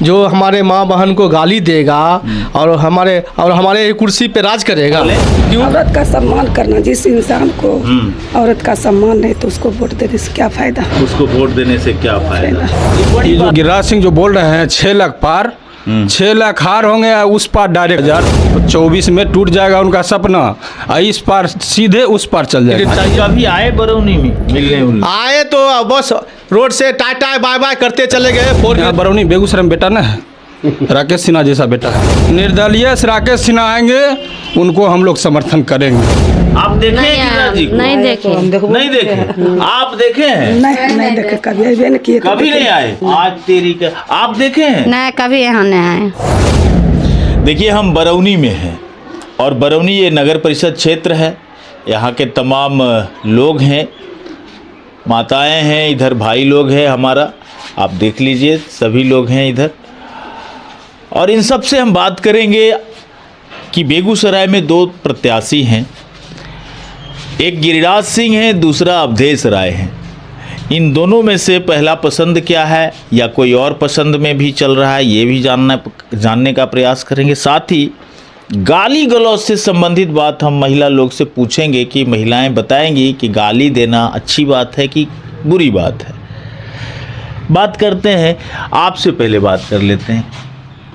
जो हमारे माँ बहन को गाली देगा और हमारे कुर्सी पे राज करेगा। क्यों? औरत का सम्मान करना, जिस इंसान को औरत का सम्मान नहीं तो उसको वोट देने से क्या फायदा? उसको वोट देने से क्या फायदा? ये जो गिरिराज सिंह जो बोल रहे हैं 6 लाख पार, 6 लाख हार होंगे या उस पार डायरेक्ट 2024 में टूट जाएगा उनका सपना, इस पार सीधे उस पार चल जाएगा। कभी आए बरौनी में मिलने? आए तो बस रोड से टाटा बाय बाय करते चले गए। यहाँ बरौनी बेगूसराय में बेटा ना है, राकेश सिन्हा जैसा बेटा है। निर्दलीय से राकेश सिन्हा आएंगे, उनको हम लोग समर्थन करेंगे। आप देखे गिरिराज जी को? नहीं देखे। नहीं देखे? आप देखे हैं? नहीं देखे, कभी आए नहीं किए। कभी नहीं आए? आज तेरी का आप देखे हैं? नहीं, कभी यहाँ नहीं आए। देखिए, हम बरौनी में हैं और बरौनी ये नगर परिषद क्षेत्र है। यहाँ के तमाम लोग हैं, माताएं हैं, इधर भाई लोग हैं हमारा, आप देख लीजिए सभी लोग हैं इधर। और इन सब से हम बात करेंगे कि बेगूसराय में 2 प्रत्याशी हैं, एक गिरिराज सिंह है, दूसरा अवधेश राय है। इन दोनों में से पहला पसंद क्या है या कोई और पसंद में भी चल रहा है, ये भी जानने का प्रयास करेंगे। साथ ही गाली गलौज से संबंधित बात हम महिला लोग से पूछेंगे कि महिलाएं बताएंगी कि गाली देना अच्छी बात है कि बुरी बात है। बात करते हैं, आपसे पहले बात कर लेते हैं,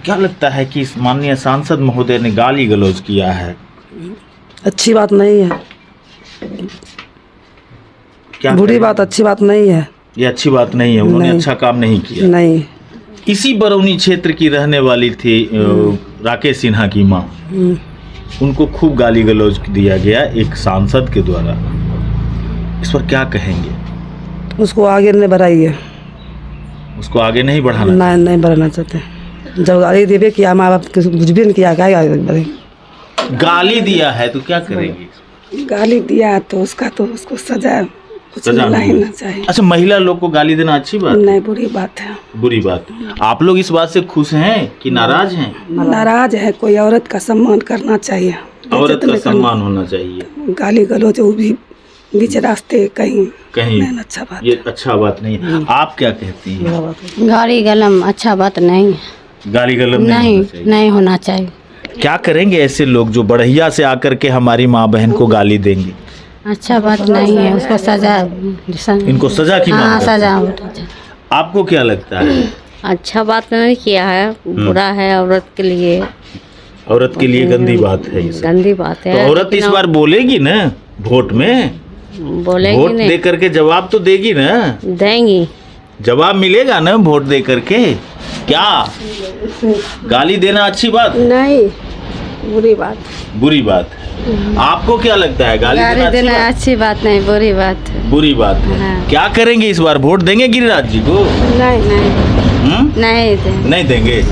क्या लगता है कि इस माननीय सांसद महोदय ने गाली गलौज किया है? अच्छी बात नहीं है। क्या बुरी बात, अच्छी बात नहीं है। ये अच्छी बात नहीं है, उन्होंने नहीं। अच्छा काम नहीं किया। नहीं। इसी बरौनी क्षेत्र की रहने वाली थी राकेश सिन्हा की माँ, उनको खूब गाली गलौज दिया गया एक सांसद के द्वारा, इस पर क्या कहेंगे? उसको आगे नहीं बढ़ाइए। उसको आगे नहीं बढ़ाना? नहीं बढ़ाना चाहते। जब गाली देवे किया, माँ बाप कुछ भी नहीं किया, क्या आगे बढ़े? गाली दिया है तो क्या करेंगे? गाली दिया तो उसको सजा कुछ मिलना ही ना चाहिए। अच्छा, महिला लोग को गाली देना अच्छी बात? नहीं, बुरी बात है। बुरी बात। आप लोग इस बात से खुश हैं कि नाराज हैं? नाराज है। कोई औरत का सम्मान करना चाहिए, औरत का सम्मान होना चाहिए। गाली गलौज वो भी बीच रास्ते कहीं नहीं, अच्छा बात। ये अच्छा बात नहीं है। आप क्या कहती हैं? गाली गलम अच्छा बात नहीं है। गाली गलम नहीं होना चाहिए। क्या करेंगे ऐसे लोग जो बढ़िया से आकर के हमारी माँ बहन को गाली देंगे? अच्छा बात नहीं है, उसको सजा, इनको सजा की मांग करते हैं। सजा। आपको क्या लगता है? अच्छा बात नहीं किया है, बुरा है औरत के लिए। औरत के लिए गंदी बात है ये सब। गंदी बात है। तो औरत इस बार बोलेगी ना वोट में? बोलेगी वोट नहीं, दे करके जवाब तो देगी ना? देंगी, जवाब मिलेगा ना वोट दे करके? क्या गाली देना अच्छी बात? नहीं, बुरी बात। बुरी बात है। आपको क्या लगता है? गाली देना अच्छी बात नहीं, बुरी बात है। बुरी बात है। हाँ। क्या करेंगे इस बार? वोट देंगे गिरिराज जी को? नहीं देंगे।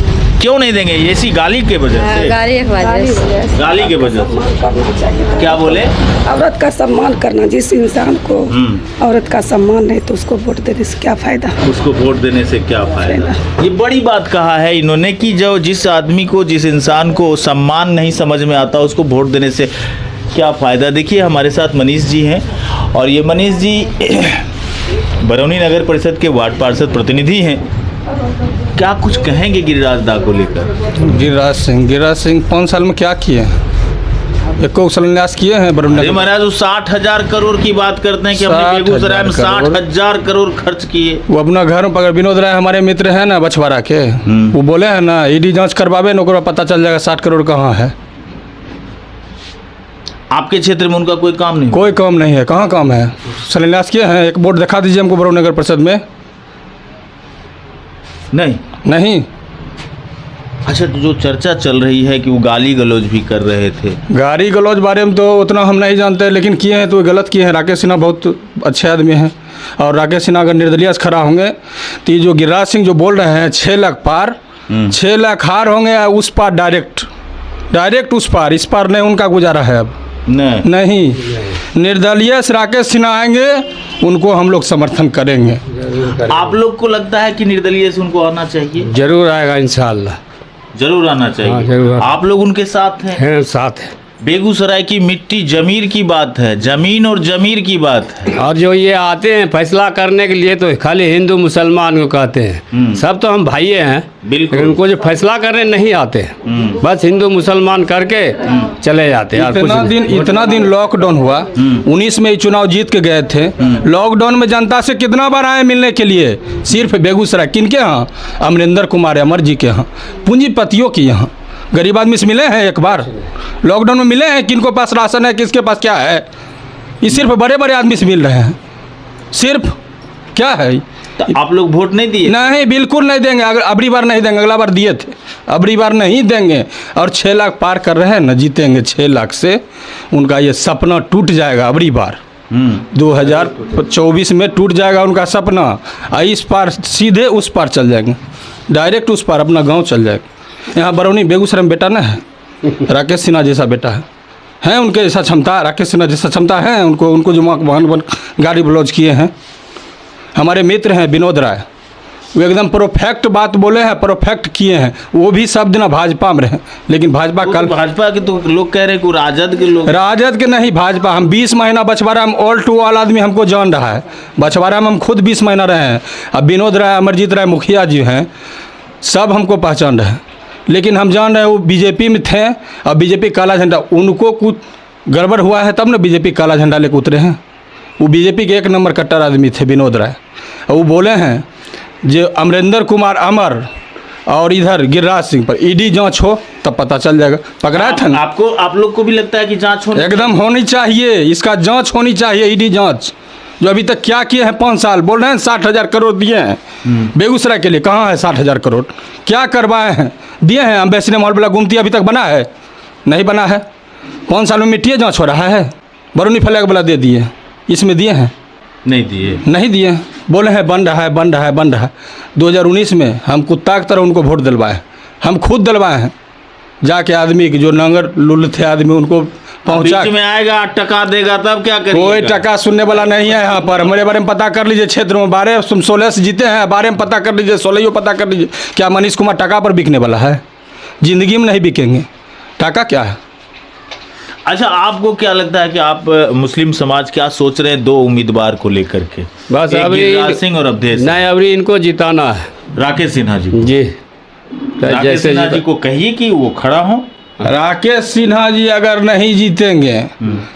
क्यों नहीं देंगे? इसी गाली के वजह से? गाली के वजह से। क्या बोले? औरत का सम्मान करना, जिस इंसान को औरत का सम्मान नहीं तो उसको वोट देने से क्या फायदा? उसको वोट देने से क्या फायदा? ये बड़ी बात कहा है इन्होंने कि जो जिस आदमी को, जिस इंसान को सम्मान नहीं समझ में आता उसको वोट देने से क्या फ़ायदा। देखिए, हमारे साथ मनीष जी हैं और ये मनीष जी बरौनी नगर परिषद के वार्ड पार्षद प्रतिनिधि हैं। क्या कुछ कहेंगे गिरिराज दा को लेकर? गिरिराज सिंह 5 साल में क्या किए हैं? एको शिलान्यास किए हैं बरौनी? अरे महाराज, वो 60,000 करोड़ की बात करते हैं कि हमने बेगूसराय में 60,000 करोड़ खर्च किए। वो अपना घर में विनोद राय हमारे मित्र हैं ना बछवाड़ा के, वो बोले हैं ना ईडी जांच करवावे न, ओकरा पता चल जाएगा 60 करोड़ कहाँ है। आपके क्षेत्र में उनका कोई काम नहीं? कोई काम नहीं है। कहाँ काम है? शिलान्यास किए हैं? एक बोर्ड दिखा दीजिए हमको बरौनी नगर परिषद में। नहीं। अच्छा, तो जो चर्चा चल रही है कि वो गाली गलौज भी कर रहे थे। गाली गलौज बारे में तो उतना हम नहीं जानते, लेकिन किए हैं तो गलत किए हैं। राकेश सिन्हा बहुत अच्छे आदमी हैं और राकेश सिन्हा अगर निर्दलीय से खड़ा होंगे तो ये जो गिरिराज सिंह जो बोल रहे हैं 6 लाख पार, 6 लाख हार होंगे या उस पार डायरेक्ट उस पार, इस पार नहीं उनका गुजारा है अब। नहीं। निर्दलीय से राकेश सिन्हा आएंगे, उनको हम लोग समर्थन करेंगे। आप लोग को लगता है कि निर्दलीय से उनको आना चाहिए? जरूर आएगा इंशाअल्लाह। जरूर आना चाहिए। हाँ, जरूर। आप लोग उनके साथ हैं? साथ है। बेगूसराय की मिट्टी जमीर की बात है, जमीन और जमीर की बात है। और जो ये आते हैं फैसला करने के लिए तो खाली हिंदू मुसलमान को कहते हैं, सब तो हम भाई हैं, बिल्कुल। लेकिन उनको जो फैसला करने नहीं आते, बस हिंदू मुसलमान करके चले जाते हैं। और कुछ नहीं। इतना दिन लॉकडाउन हुआ, 19 में ही चुनाव जीत के गए थे। लॉकडाउन में जनता से कितना बार आए मिलने के लिए? सिर्फ बेगूसराय किनके यहाँ? अमरिंदर कुमार अमर जी के यहाँ, पूंजीपतियों के यहाँ। गरीब आदमी से मिले हैं एक बार? लॉकडाउन में मिले हैं? किनको पास राशन है, किसके पास क्या है? ये सिर्फ बड़े बड़े आदमी से मिल रहे हैं। सिर्फ क्या है? तो आप लोग वोट नहीं दिए? नहीं, बिल्कुल नहीं देंगे। अगर अबरी बार नहीं देंगे, अगला बार दिए थे, अबरी बार नहीं देंगे। और 6 लाख पार कर रहे हैं ना, जीतेंगे 6 लाख से। उनका ये सपना टूट जाएगा अबरी बार। 2024 में टूट जाएगा उनका सपना। इस पार सीधे उस पार चल जाएंगे, डायरेक्ट उस पार अपना गांव चल जाएगा। यहाँ बरौनी बेगूसराय में बेटा ना है, राकेश सिन्हा जैसा बेटा है उनके जैसा क्षमता, राकेश सिन्हा जैसा क्षमता है उनको जो वाहन गाड़ी ब्लॉज किए हैं। हमारे मित्र हैं विनोद राय, वो एकदम परफेक्ट बात बोले हैं, परफेक्ट किए हैं। वो भी सब दिन भाजपा में रहे, लेकिन भाजपा कल भाजपा के तो लोग कह रहे हैं कि राजद के लोग, राजद के नहीं, भाजपा। हम 20 महीना बछवाड़ा में ऑल टू ऑल आदमी हमको जान रहा है। बछवाड़ा में हम खुद 20 महीना रहे हैं। अब विनोद राय, अमरजीत राय मुखिया जी हैं, सब हमको पहचान रहे हैं। लेकिन हम जान रहे हैं वो बीजेपी में थे, और बीजेपी काला झंडा, उनको कुछ गड़बड़ हुआ है तब ना बीजेपी काला झंडा लेकर उतरे हैं। वो बीजेपी के 1 नंबर कट्टर आदमी थे विनोद राय। और वो बोले हैं जो अमरिंदर कुमार अमर और इधर गिरिराज सिंह पर ईडी जांच हो तब पता चल जाएगा। पकड़ा था ना आपको, आप लोग को भी लगता है कि जांच होनी एकदम होनी चाहिए, इसका जांच होनी चाहिए, ईडी जांच। जो अभी तक क्या किए हैं 5 साल, बोल रहे हैं 60,000 करोड़ दिए हैं बेगूसराय के लिए। कहाँ है 60,000 करोड़? क्या करवाए हैं? दिए हैं? अम्बेसिडर मॉल वाला गुमती अभी तक बना है? नहीं बना है। 5 साल में मिट्टी जांच हो रहा है। बरौनी फ्लैग वाला दे दिए, इसमें दिए हैं? नहीं दिए, नहीं दिए। बोले हैं बन रहा है, बन रहा है, बन रहा है। 2019 में हम कुत्ता की तरह उनको वोट दिलवाए, हम खुद दिलवाए हैं। जाके आदमी की जो नंगर लुल थे आदमी, उनको पहुंचा। बीच में आएगा 8 टका देगा तब क्या करेंगे? कोई टका सुनने वाला नहीं है यहाँ पर। हमारे बारे में पता कर लीजिए, क्षेत्र में 12-16 से जीते हैं, बारे में पता कर लीजिए, 16 पता कर लीजिए। क्या मनीष कुमार टका पर बिकने वाला है? जिंदगी में नहीं बिकेंगे। टका क्या है? अच्छा, आपको क्या लगता है कि आप मुस्लिम समाज क्या सोच रहे हैं 2 उम्मीदवार को लेकर के? बस एक अभी गिरिराज सिंह और अवधेश। नहीं, अभी इनको जिताना है, राकेश सिन्हा जी को। जी। राकेश जैसे सिन्हा जी को कहिए कि वो खड़ा हो। राकेश सिन्हा जी अगर नहीं जीतेंगे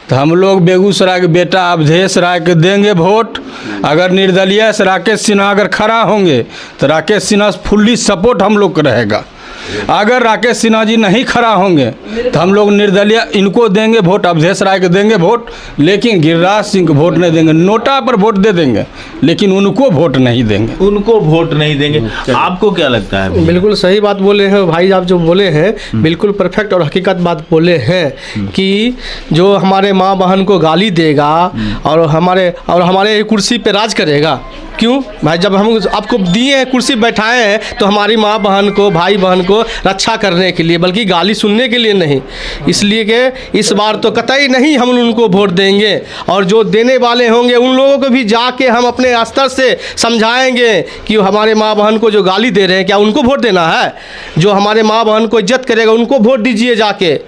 तो हम लोग बेगूसराय के बेटा अवधेश राय के देंगे वोट। अगर निर्दलीय से राकेश सिन्हा अगर खड़ा होंगे तो राकेश सिन्हा फुल्ली सपोर्ट हम लोग का रहेगा। अगर राकेश सिन्हा जी नहीं खड़ा होंगे तो हम लोग निर्दलीय इनको देंगे वोट, अवधेश राय के देंगे वोट, लेकिन गिरिराज सिंह को वोट नहीं देंगे। नोटा पर वोट दे देंगे, लेकिन उनको वोट नहीं देंगे। उनको वोट नहीं देंगे। आपको क्या लगता है? बिल्कुल सही बात बोले हैं भाई, आप जो बोले हैं बिल्कुल परफेक्ट और हकीकत बात बोले हैं कि जो हमारे माँ बहन को गाली देगा और हमारे कुर्सी पे राज करेगा। क्यों भाई? जब हम आपको दिए हैं, कुर्सी बैठाए हैं, तो हमारी माँ बहन को, भाई बहन को रक्षा करने के लिए, बल्कि गाली सुनने के लिए नहीं। इसलिए कि इस बार तो कतई नहीं हम उनको वोट देंगे। और जो देने वाले होंगे उन लोगों को भी जाके हम अपने स्तर से समझाएंगे कि हमारे माँ बहन को जो गाली दे रहे हैं, क्या उनको वोट देना है? जो हमारे माँ बहन को इज्जत करेगा उनको वोट दीजिए जाके,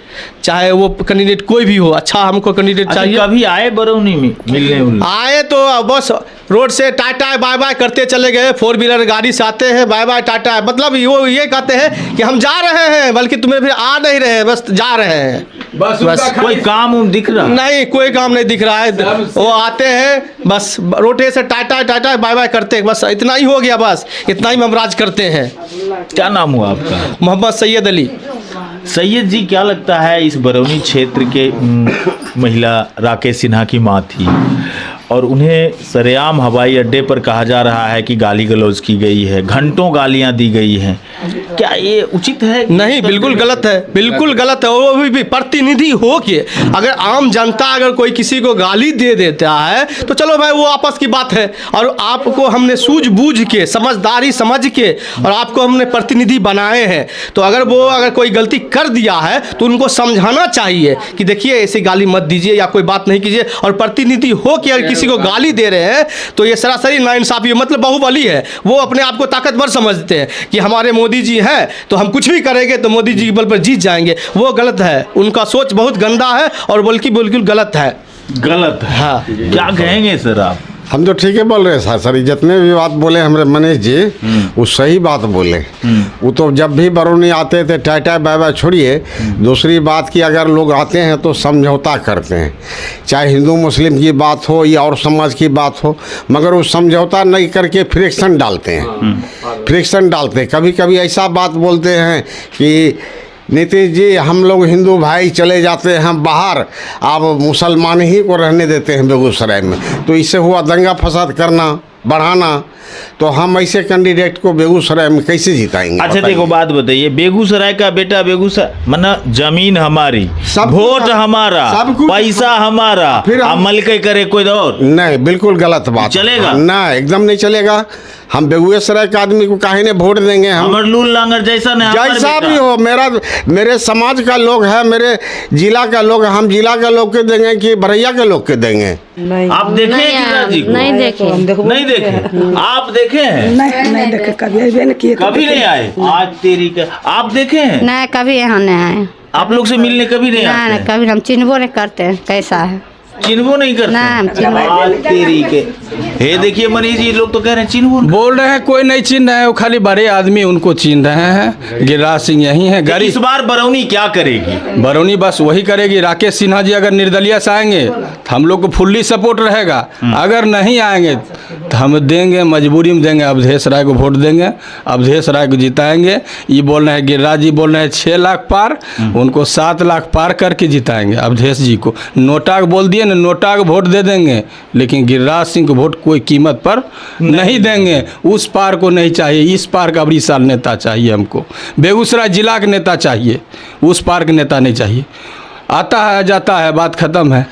चाहे वो कैंडिडेट कोई भी हो। अच्छा, हमको कैंडिडेट चाहिए। कभी आए बरौनी में मिलने? आए तो बस रोड से टाटा बाय बाय करते चले गए। 4 व्हीलर गाड़ी से आते हैं, बाय बाय टाटा, मतलब वो ये कहते हैं कि हम जा रहे हैं, बल्कि तुम्हें भी आ नहीं रहे हैं, बस जा रहे हैं। बस कोई काम दिख रहा नहीं, कोई काम नहीं दिख रहा है। वो आते हैं बस रोटे से टाटा टाटा बाय बाय करते, बस इतना ही हो गया। बस इतना ही हम राज करते हैं। क्या नाम हुआ आपका? मोहम्मद सैयद अली। सैयद जी, क्या लगता है इस बरौनी क्षेत्र के महिला राकेश सिन्हा की मां थी और उन्हें सरेआम हवाई अड्डे पर कहा जा रहा है कि गाली गलौज की गई है, घंटों गालियां दी गई हैं, क्या ये उचित है? नहीं, बिल्कुल गलत है, बिल्कुल गलत है। वो भी प्रतिनिधि हो के अगर आम जनता अगर कोई किसी को गाली दे देता है तो चलो भाई, वो आपस की बात है। और आपको हमने सूझबूझ के, समझदारी समझ के और आपको हमने प्रतिनिधि बनाए हैं, तो अगर कोई गलती कर दिया है तो उनको समझाना चाहिए कि देखिए ऐसी गाली मत दीजिए या कोई बात नहीं कीजिए। और प्रतिनिधि हो के अगर किसी किसी को गाली दे रहे हैं तो ये सरासरी नाइंसाफी है, मतलब बाहुबली है। वो अपने आप को ताकतवर समझते हैं कि हमारे मोदी जी हैं तो हम कुछ भी करेंगे तो मोदी जी के बल पर जीत जाएंगे। वो गलत है, उनका सोच बहुत गंदा है और बल्कि बिल्कुल गलत है। गलत है। हाँ। क्या कहेंगे सर आप? हम तो ठीक है बोल रहे हैं सर, जितने भी बात बोले हमारे मनीष जी वो सही बात बोले। वो तो जब भी बरौनी आते थे टाटा बाय बाय छोड़िए, दूसरी बात की अगर लोग आते हैं तो समझौता करते हैं, चाहे हिंदू मुस्लिम की बात हो या और समाज की बात हो, मगर वो समझौता नहीं करके फ्रिक्शन डालते हैं, फ्रिक्शन डालते हैं। कभी कभी ऐसा बात बोलते हैं कि नीतीश जी हम लोग हिंदू भाई चले जाते हैं बाहर, आप मुसलमान ही को रहने देते हैं बेगूसराय में, तो इससे हुआ दंगा फसाद करना बढ़ाना, तो हम ऐसे कैंडिडेट को बेगूसराय में कैसे जिताएंगे? अच्छा देखो बात बताइए, बेगूसराय का बेटा बेगूसराय मना जमीन हमारी, सब वोट कुछ- हमारा, सब कुछ- पैसा हमारा, फिर हम- अमल के करे कोई और नहीं, बिल्कुल गलत बात। चलेगा? ना, एकदम नहीं चलेगा। हम बेगूसराय के आदमी को काहे ने वोट देंगे? हम हमर लूल लांगर जैसा नहीं, हमर जैसा बेटा। भी हो, मेरे समाज का लोग है, मेरे जिला का लोग, हम जिला के लोग के देंगे कि भरैया के लोग के देंगे? आप देखे नहीं, गिरिराज जी को? नहीं देखे। नहीं देखे? आप देखे हैं? नहीं देखे, कभी अबे नहीं किए। कभी नहीं आए? आज तेरी का आप देखे हैं? नहीं, कभी यहाँ नहीं आए। आप लोग से मिलने कभी नहीं आते नहीं, हैं? कभी हम चिन्हबो नहीं करते हैं कैसा है। चिन्हबो नहीं करते नहीं, हम हैं? चिन्हबो- आज तेरी के हे देखिए मनीष जी, लोग तो कह रहे हैं चिन्हबो नहीं। बोल रहे हैं कोई नहीं चिन्ह रहे हैं, वो खाली बड़े आदमी उनको चिन्ह रहे हैं। गिरिराज सिंह यही है इस गरीब। बार बरौनी क्या करेगी? बरौनी बस वही करेगी। राकेश सिन्हा जी अगर निर्दलीय से आएंगे तो हम लोग को फुल्ली सपोर्ट रहेगा। अगर नहीं आएंगे तो हम देंगे, मजबूरी में देंगे, अवधेश राय को वोट देंगे, अवधेश राय को जिताएंगे। ये बोल रहे हैं गिरिराज जी, बोल रहे हैं 6 लाख पार, उनको 7 लाख पार करके जिताएंगे अवधेश जी को। नोटा को बोल दिए ना, नोटा को वोट दे देंगे, लेकिन गिरिराज सिंह को वोट कोई कीमत पर नहीं देंगे। उस पार को नहीं चाहिए, इस पार का 20 साल नेता चाहिए हमको। बेगूसराय जिला के नेता चाहिए, उस पार के नेता नहीं चाहिए। आता है जाता है, बात खत्म है।